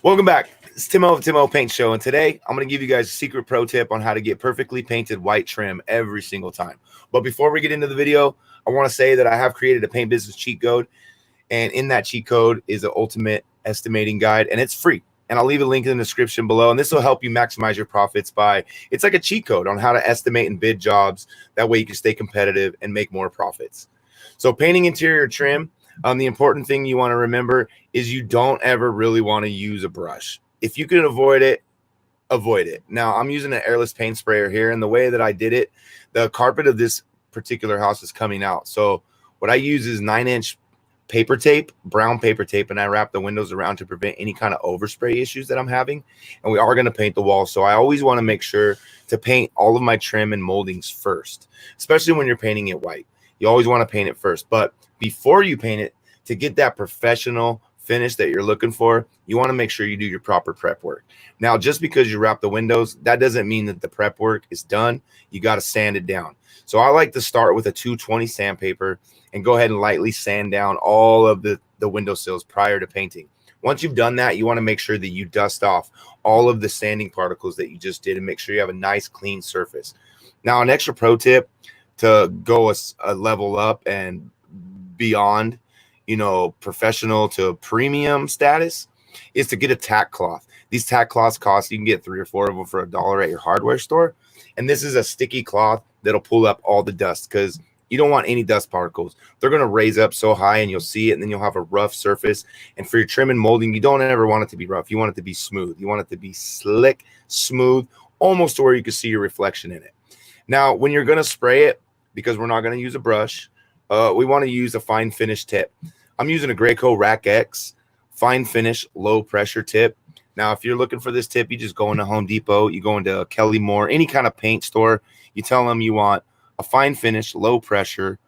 Welcome back. It's Timo Paint Show, and today I'm going to give you guys a secret pro tip on how to get perfectly painted white trim every single time. But before we get into the video, I want to say that I have created a paint business cheat code, and in that cheat code is the ultimate estimating guide, and it's free. And I'll leave a link in the description below, and this will help you maximize your profits it's like a cheat code on how to estimate and bid jobs. That way you can stay competitive and make more profits. So painting interior trim, the important thing you want to remember is you don't ever really want to use a brush. If you can avoid it, avoid it. Now, I'm using an airless paint sprayer here, and the way that I did it, the carpet of this particular house is coming out. So what I use is 9-inch paper tape, brown paper tape, and I wrap the windows around to prevent any kind of overspray issues that I'm having. And we are going to paint the walls. So I always want to make sure to paint all of my trim and moldings first, especially when you're painting it white. You always want to paint it first. But before you paint it, to get that professional finish that you're looking for, you want to make sure you do your proper prep work. Now, just because you wrap the windows, that doesn't mean that the prep work is done. You got to sand it down. So I like to start with a 220 sandpaper and go ahead and lightly sand down all of the windowsills prior to painting. Once you've done that, you want to make sure that you dust off all of the sanding particles that you just did and make sure you have a nice clean surface. Now, an extra pro tip to go a level up and beyond, professional to premium status is to get a tack cloth. These tack cloths cost, you can get 3 or 4 of them for $1 at your hardware store. And this is a sticky cloth that'll pull up all the dust because you don't want any dust particles. They're going to raise up so high and you'll see it, and then you'll have a rough surface. And for your trim and molding, you don't ever want it to be rough. You want it to be smooth. You want it to be slick, smooth, almost to where you can see your reflection in it. Now, when you're going to spray it, because we're not going to use a brush, we want to use a fine finish tip. I'm using a Graco Rack X fine finish low pressure tip. Now, if you're looking for this tip, you just go into Home Depot, you go into Kelly Moore, any kind of paint store, you tell them you want a fine finish low pressure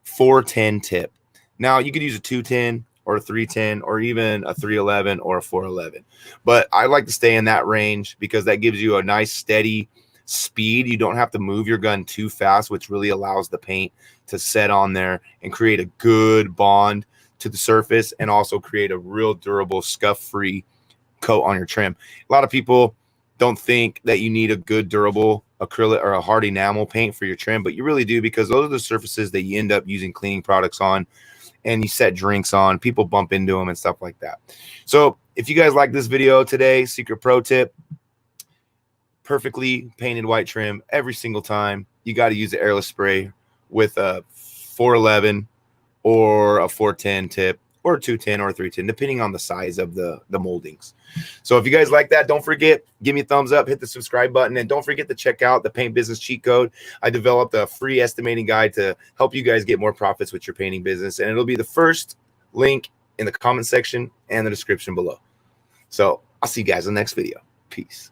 410 tip. Now, you could use a 210 or a 310 or even a 311 or a 411. But I like to stay in that range because that gives you a nice steady speed. You don't have to move your gun too fast, which really allows the paint to set on there and create a good bond to the surface and also create a real durable scuff-free coat on your trim. A lot of people don't think that you need a good durable acrylic or a hard enamel paint for your trim, but you really do, because those are the surfaces that you end up using cleaning products on and you set drinks on. People bump into them and stuff like that. So if you guys like this video today, secret pro tip, perfectly painted white trim every single time, you got to use the airless spray with a 411 or a 410 tip or a 210 or a 310, depending on the size of the moldings. So if you guys like that, don't forget, give me a thumbs up, hit the subscribe button, and don't forget to check out the Paint Business Cheat Code. I developed a free estimating guide to help you guys get more profits with your painting business, and it'll be the first link in the comment section and the description below. So I'll see you guys in the next video. Peace.